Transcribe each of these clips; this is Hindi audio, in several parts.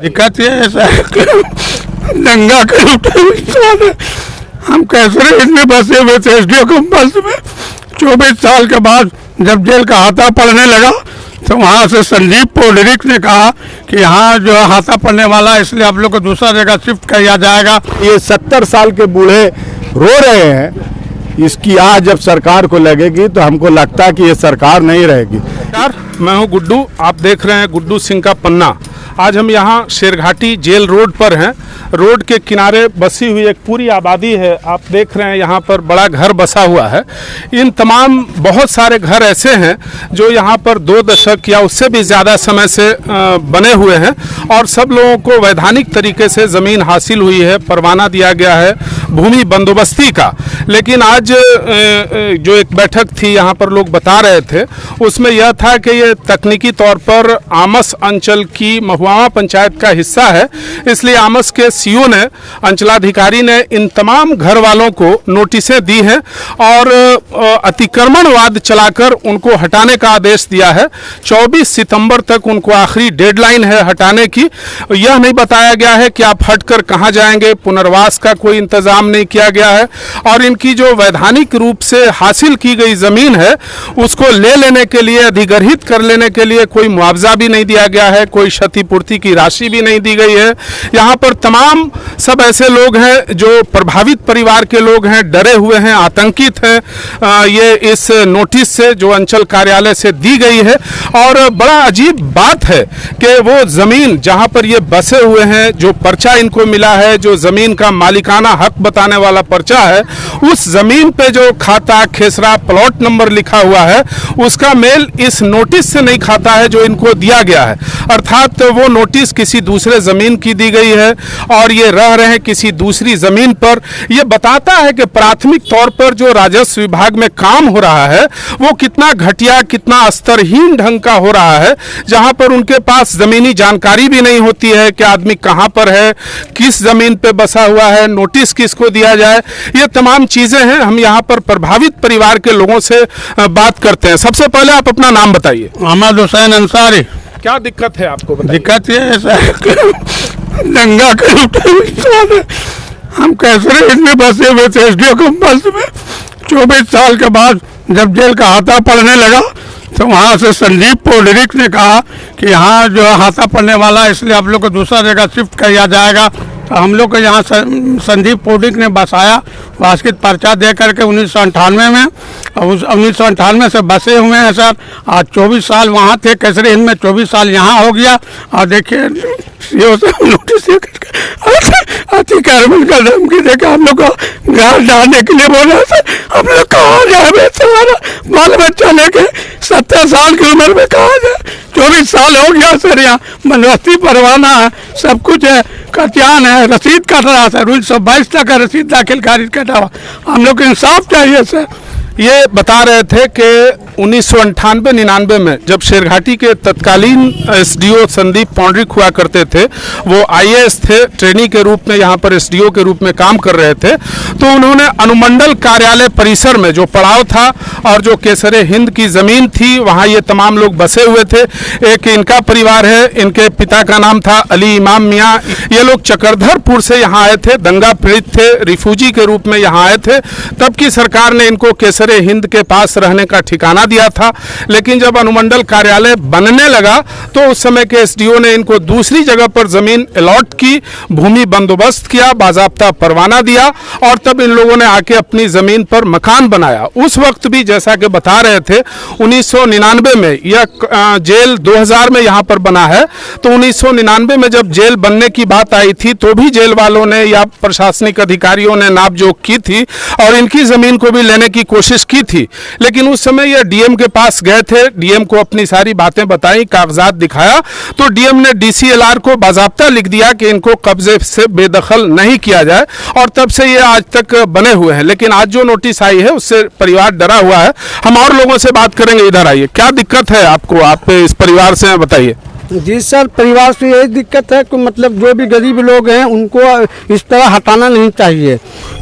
दिक्कत ये है दंगा कर उठे हम कैसे इतने बसे हुए थे एसडीओ कंपल्स में 24 साल के बाद जब जेल का हाथा पड़ने लगा तो वहाँ से संदीप पोडरिक ने कहा कि यहाँ जो हाथा पड़ने वाला है इसलिए आप लोग को दूसरा जगह शिफ्ट किया जाएगा। ये 70 साल के बूढ़े रो रहे हैं, इसकी आज जब सरकार को लगेगी तो हमको लगता है कि ये सरकार नहीं रहेगी। मैं हूं गुड्डू, आप देख रहे हैं गुड्डू सिंह का पन्ना। आज हम यहां शेरघाटी जेल रोड पर हैं। रोड के किनारे बसी हुई एक पूरी आबादी है। आप देख रहे हैं यहां पर बड़ा घर बसा हुआ है। इन तमाम बहुत सारे घर ऐसे हैं जो यहां पर 2 दशक या उससे भी ज़्यादा समय से बने हुए हैं और सब लोगों को वैधानिक तरीके से ज़मीन हासिल हुई है, परवाना दिया गया है भूमि बंदोबस्ती का। लेकिन आज जो एक बैठक थी यहाँ पर लोग बता रहे थे उसमें यह था कि ये तकनीकी तौर पर आमस अंचल की महुआ पंचायत का हिस्सा है, इसलिए आमस के सीओ ने, अंचलाधिकारी ने इन तमाम घर वालों को नोटिसें दी हैं और अतिक्रमणवाद चलाकर उनको हटाने का आदेश दिया है। 24 सितंबर तक उनको आखिरी डेडलाइन है हटाने की। यह नहीं बताया गया है कि आप हटकर कहाँ जाएंगे, पुनर्वास का कोई इंतजाम नहीं किया गया है और इनकी जो वैधानिक रूप से हासिल की गई ज़मीन है उसको ले लेने के लिए, अधिग्रहित कर लेने के लिए कोई मुआवजा भी नहीं दिया गया है, कोई क्षतिपूर्ति की राशि भी नहीं दी गई है। यहाँ पर तमाम सब ऐसे लोग हैं जो प्रभावित परिवार के लोग हैं, डरे हुए हैं, आतंकित हैं ये इस नोटिस से जो अंचल कार्यालय से दी गई है। और बड़ा अजीब बात है कि वो ज़मीन जहाँ पर ये बसे हुए हैं, जो पर्चा इनको मिला है, जो ज़मीन का मालिकाना हक बताने वाला पर्चा है, उस ज़मीन पे जो खाता, खेसरा, प्लॉट नंबर लिखा हुआ है उसका मेल इस नोटिस से नहीं खाता है जो इनको दिया गया है। अर्थात तो वो नोटिस किसी दूसरे ज़मीन की दी गई है और ये रह रहे हैं किसी दूसरी ज़मीन पर। ये बताता है कि प्राथमिक तौर पर जो राजस्व विभाग में काम हो रहा है वो कितना घटिया, कितना स्तरहीन ढंग का हो रहा है, जहां पर उनके पास ज़मीनी जानकारी भी नहीं होती है कि आदमी कहां पर है, किस ज़मीन पे बसा हुआ है, नोटिस किसको दिया जाए। ये तमाम चीज़ें हैं। हम यहाँ पर प्रभावित परिवार के लोगों से बात करते हैं। सबसे पहले आप अपना नाम बताइए। अहमद हुसैन अंसारी। क्या दिक्कत है आपको? दिक्कत ये है दंगा कर उठे हम कैसे इतने बसे हुए थे एसडीओ कंपल्स में 24 साल के बाद जब जेल का हाथा पड़ने लगा तो वहाँ से संदीप पोडरिक ने कहा कि यहाँ जो हाथा पड़ने वाला है इसलिए आप लोग को दूसरा जगह शिफ्ट किया जाएगा। तो हम लोग को यहाँ संदीप पोडरिक ने बसाया, वास्कित पर्चा दे करके 1998 में, और 1998 से बसे हुए हैं सर। आज 24 साल वहाँ थे कैसरे हिंद में, 24 साल यहाँ हो गया। और देखिए नोटिस अतिक्रमण का धमकी देकर हम लोग को घर जाने के लिए बोला सर। हम लोग कहाँ जाए, हमारा बाल बच्चा लेके 70 साल की उम्र में कहाँ जाए। 24 साल हो गया सर, यहाँ बंदोबस्ती परवाना है, सब कुछ है, कटियान है, रसीद कट रहा सर, 122 तक का रसीद दाखिल खारिज कटा हुआ। हम लोग को इंसाफ चाहिए सर। ये बता रहे थे कि 1998-99 में जब शेरघाटी के तत्कालीन एसडीओ संदीप पोडरिक हुआ करते थे, वो आईएएस थे, ट्रेनी के रूप में यहाँ पर एसडीओ के रूप में काम कर रहे थे, तो उन्होंने अनुमंडल कार्यालय परिसर में जो पड़ाव था और जो केसरे हिंद की ज़मीन थी वहाँ ये तमाम लोग बसे हुए थे। एक इनका परिवार है, इनके पिता का नाम था अली इमाम मियाँ। ये लोग चक्रधरपुर से यहाँ आए थे, दंगा पीड़ित थे, रिफ्यूजी के रूप में यहाँ आए थे। तब की सरकार ने इनको केसरे हिंद के पास रहने का ठिकाना दिया था। लेकिन जब अनुमंडल कार्यालय बनने लगा तो उस समय के एसडीओ ने इनको दूसरी जगह पर जमीन अलॉट की, भूमि बंदोबस्त किया, बाजाब्ता परवाना दिया और तब इन लोगों ने आके अपनी जमीन पर मकान बनाया। उस वक्त भी जैसा कि बता रहे थे 1999 में यह जेल 2000 में यहाँ पर बना है, तो 1999 में जब जेल बनने की बात आई थी तो भी जेल वालों ने या प्रशासनिक अधिकारियों ने नापजोख की थी और इनकी जमीन को भी लेने की कोशिश की थी। लेकिन उस समय यह डीएम के पास गए थे, डीएम को अपनी सारी बातें बताई, कागजात दिखाया, तो डीएम ने डीसीएलआर को बाज़ाब्ता लिख दिया कि इनको कब्जे से बेदखल नहीं किया जाए और तब से ये आज तक बने हुए हैं। लेकिन आज जो नोटिस आई है उससे परिवार डरा हुआ है। हम और लोगों से बात करेंगे। इधर आइए, क्या दिक्कत है आपको, आप इस परिवार से बताइए। जी सर, परिवार से यही दिक्कत है कि मतलब जो भी गरीब लोग हैं उनको इस तरह हटाना नहीं चाहिए।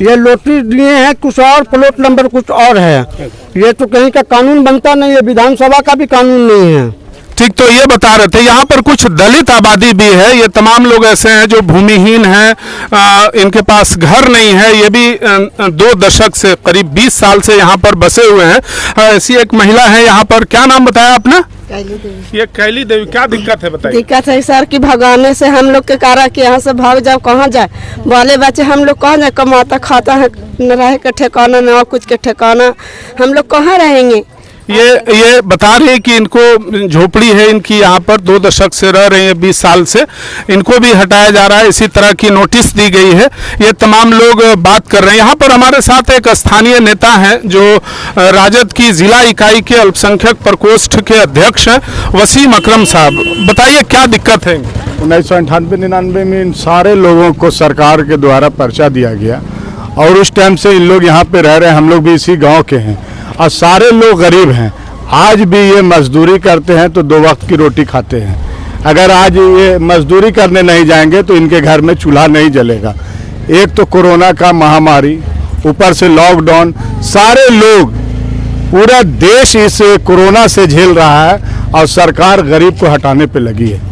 ये नोटिस दिए हैं कुछ और, प्लॉट नंबर कुछ और है। ये तो कहीं का कानून बनता नहीं है, विधानसभा का भी कानून नहीं है। ठीक, तो ये बता रहे थे यहाँ पर कुछ दलित आबादी भी है, ये तमाम लोग ऐसे हैं जो भूमिहीन हैं, इनके पास घर नहीं है, ये भी 2 दशक से करीब 20 साल से यहाँ पर बसे हुए हैं। ऐसी एक महिला है यहाँ पर, क्या नाम बताया आपने? ये कैली देवी, क्या दिक्कत है बताइए? दिक्कत है सर कि भगाने से हम लोग के कारण कि यहाँ से भाग जाओ, कहाँ जाए, बाले बच्चे हम लोग कहाँ जाए, कमाता खाता है, न रहे का ठिकाना न और कुछ के ठिकाना, हम लोग कहाँ रहेंगे। ये बता रही है कि इनको झोपड़ी है इनकी, यहाँ पर 2 दशक से रह रहे हैं, 20 साल से, इनको भी हटाया जा रहा है, इसी तरह की नोटिस दी गई है। ये तमाम लोग बात कर रहे हैं। यहाँ पर हमारे साथ एक स्थानीय नेता हैं जो राजद की जिला इकाई के अल्पसंख्यक प्रकोष्ठ के अध्यक्ष हैं, वसीम अकरम साहब। बताइए क्या दिक्कत है? 1998-99 में इन सारे लोगों को सरकार के द्वारा पर्चा दिया गया और उस टाइम से इन लोग यहाँ पे रह रहे हैं। हम लोग भी इसी गाँव के हैं और सारे लोग गरीब हैं। आज भी ये मजदूरी करते हैं तो 2 वक्त की रोटी खाते हैं। अगर आज ये मजदूरी करने नहीं जाएंगे तो इनके घर में चूल्हा नहीं जलेगा। एक तो कोरोना का महामारी, ऊपर से लॉकडाउन, सारे लोग, पूरा देश इस कोरोना से झेल रहा है और सरकार गरीब को हटाने पे लगी है।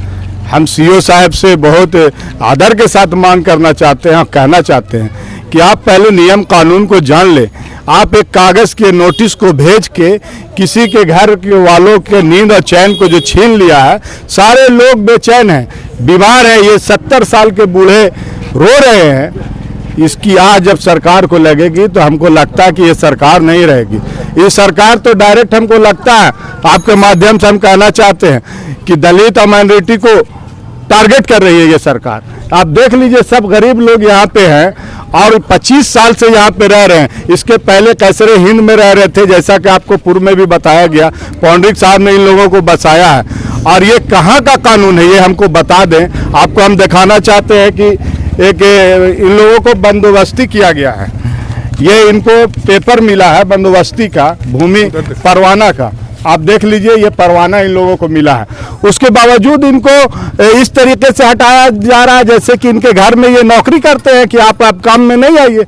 हम सीओ साहब से बहुत आदर के साथ मांग करना चाहते हैं और कहना चाहते हैं कि आप पहले नियम कानून को जान लें। आप एक कागज़ के नोटिस को भेज के किसी के घर के वालों के नींद और चैन को जो छीन लिया है, सारे लोग बेचैन हैं, बीमार हैं। ये 70 साल के बूढ़े रो रहे हैं। इसकी आज जब सरकार को लगेगी तो हमको लगता है कि ये सरकार नहीं रहेगी। ये सरकार तो डायरेक्ट हमको लगता है, आपके माध्यम से हम कहना चाहते हैं कि दलित और माइनॉरिटी को टारगेट कर रही है ये सरकार। आप देख लीजिए, सब गरीब लोग यहाँ पे हैं और 25 साल से यहाँ पे रह रहे हैं। इसके पहले कैसरे हिंद में रह रहे थे, जैसा कि आपको पूर्व में भी बताया गया। पौंडरिक साहब ने इन लोगों को बसाया है और ये कहाँ का कानून है ये हमको बता दें। आपको हम दिखाना चाहते हैं कि एक इन लोगों को बंदोबस्ती किया गया है। ये इनको पेपर मिला है बंदोबस्ती का, भूमि परवाना का। आप देख लीजिए, ये परवाना इन लोगों को मिला है। उसके बावजूद इनको इस तरीके से हटाया जा रहा है जैसे कि इनके घर में ये नौकरी करते हैं कि आप काम में नहीं आइए।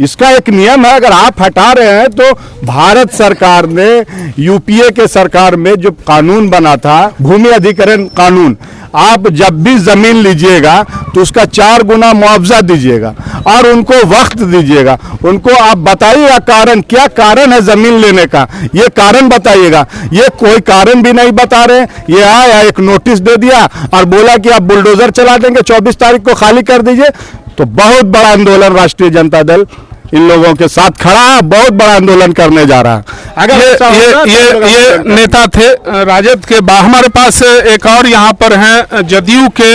इसका एक नियम है, अगर आप हटा रहे हैं तो भारत सरकार ने यूपीए के सरकार में जो कानून बना था, भूमि अधिग्रहण कानून, आप जब भी जमीन लीजिएगा तो उसका 4 गुना मुआवजा दीजिएगा और उनको वक्त दीजिएगा। उनको आप बताइएगा कारण, क्या कारण है जमीन लेने का, ये कारण बताइएगा। ये कोई कारण भी नहीं बता रहे। ये आया, एक नोटिस दे दिया और बोला कि आप बुलडोजर चला देंगे, 24 तारीख को खाली कर दीजिए। तो बहुत बड़ा आंदोलन राष्ट्रीय जनता दल इन लोगों के साथ खड़ा है, बहुत बड़ा आंदोलन करने जा रहा है। अगर ये नेता थे राजद के। हमारे पास एक और यहाँ पर हैं जदयू के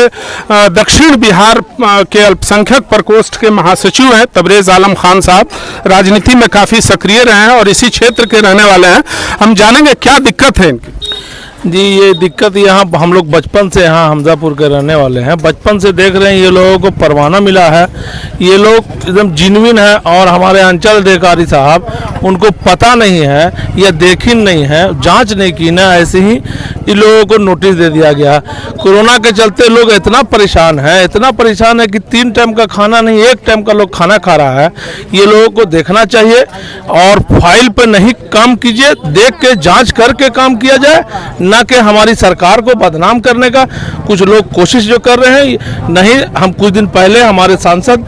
दक्षिण बिहार के अल्पसंख्यक प्रकोष्ठ के महासचिव हैं तबरेज आलम खान साहब। राजनीति में काफ़ी सक्रिय रहे हैं और इसी क्षेत्र के रहने वाले हैं। हम जानेंगे क्या दिक्कत है इनकी। जी, ये दिक्कत यहाँ हम लोग बचपन से यहाँ हमजापुर के रहने वाले हैं, बचपन से देख रहे हैं। ये लोगों को परवाना मिला है, ये लोग एकदम जिन्विन है और हमारे अंचल अधिकारी साहब उनको पता नहीं है या देखिन नहीं है, जांच नहीं की ना, ऐसे ही इन लोगों को नोटिस दे दिया गया। कोरोना के चलते लोग इतना परेशान है कि 3 टाइम का खाना नहीं, 1 टाइम का लोग खाना खा रहा है। ये लोगों को देखना चाहिए और फाइल पर नहीं काम कीजिए, देख के जाँच करके काम किया जाए, ना कि हमारी सरकार को बदनाम करने का कुछ लोग कोशिश जो कर रहे हैं। नहीं, हम कुछ दिन पहले हमारे सांसद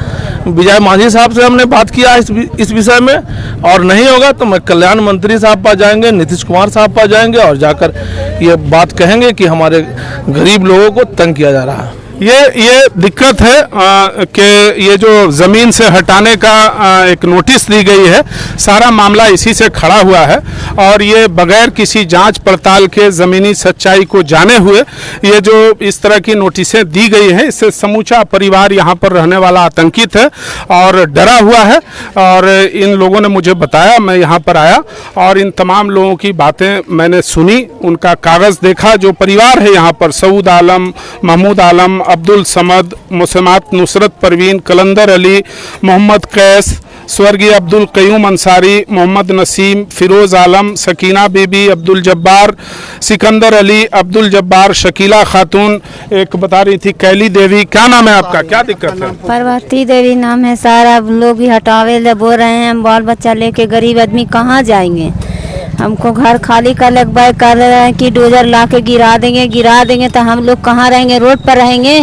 विजय मांझी साहब से हमने बात किया इस विषय में, और नहीं होगा तो मैं कल्याण मंत्री साहब पास जाएंगे, नीतीश कुमार साहब पास जाएंगे और जाकर ये बात कहेंगे कि हमारे गरीब लोगों को तंग किया जा रहा है। ये दिक्कत है कि ये जो ज़मीन से हटाने का एक नोटिस दी गई है, सारा मामला इसी से खड़ा हुआ है और ये बगैर किसी जांच पड़ताल के ज़मीनी सच्चाई को जाने हुए ये जो इस तरह की नोटिसें दी गई हैं, इससे समूचा परिवार यहाँ पर रहने वाला आतंकित है और डरा हुआ है। और इन लोगों ने मुझे बताया, मैं यहाँ पर आया और इन तमाम लोगों की बातें मैंने सुनी, उनका कागज़ देखा। जो परिवार है यहाँ पर, सऊद आलम, महमूद आलम, अब्दुल समद, मुसमात नुसरत परवीन, कलंदर अली, मोहम्मद कैस, स्वर्गीय अब्दुल कयूम अंसारी, मोहम्मद नसीम, फिरोज़ आलम, सकीना बीबी, अब्दुल जब्बार, सिकंदर अली, अब्दुल जब्बार, शकीला खातून, एक बता रही थी कैली देवी। क्या नाम है आपका, क्या दिक्कत है? पार्वती देवी नाम है। सारा लोग ही हटावे ले बोल रहे हैं, बाल बच्चा लेके गरीब आदमी कहाँ जाएंगे। हमको घर खाली कर लगवाए कर रहे हैं कि डोजर ला के गिरा देंगे तो हम लोग कहाँ रहेंगे, रोड पर रहेंगे।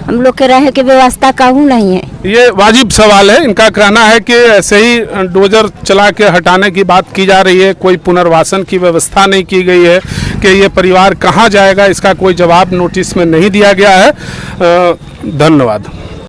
हम लोग के रहे की व्यवस्था कहूँ नहीं है। ये वाजिब सवाल है। इनका कहना है कि ऐसे ही डोजर चला के हटाने की बात की जा रही है, कोई पुनर्वासन की व्यवस्था नहीं की गई है कि ये परिवार कहाँ जाएगा, इसका कोई जवाब नोटिस में नहीं दिया गया है। धन्यवाद।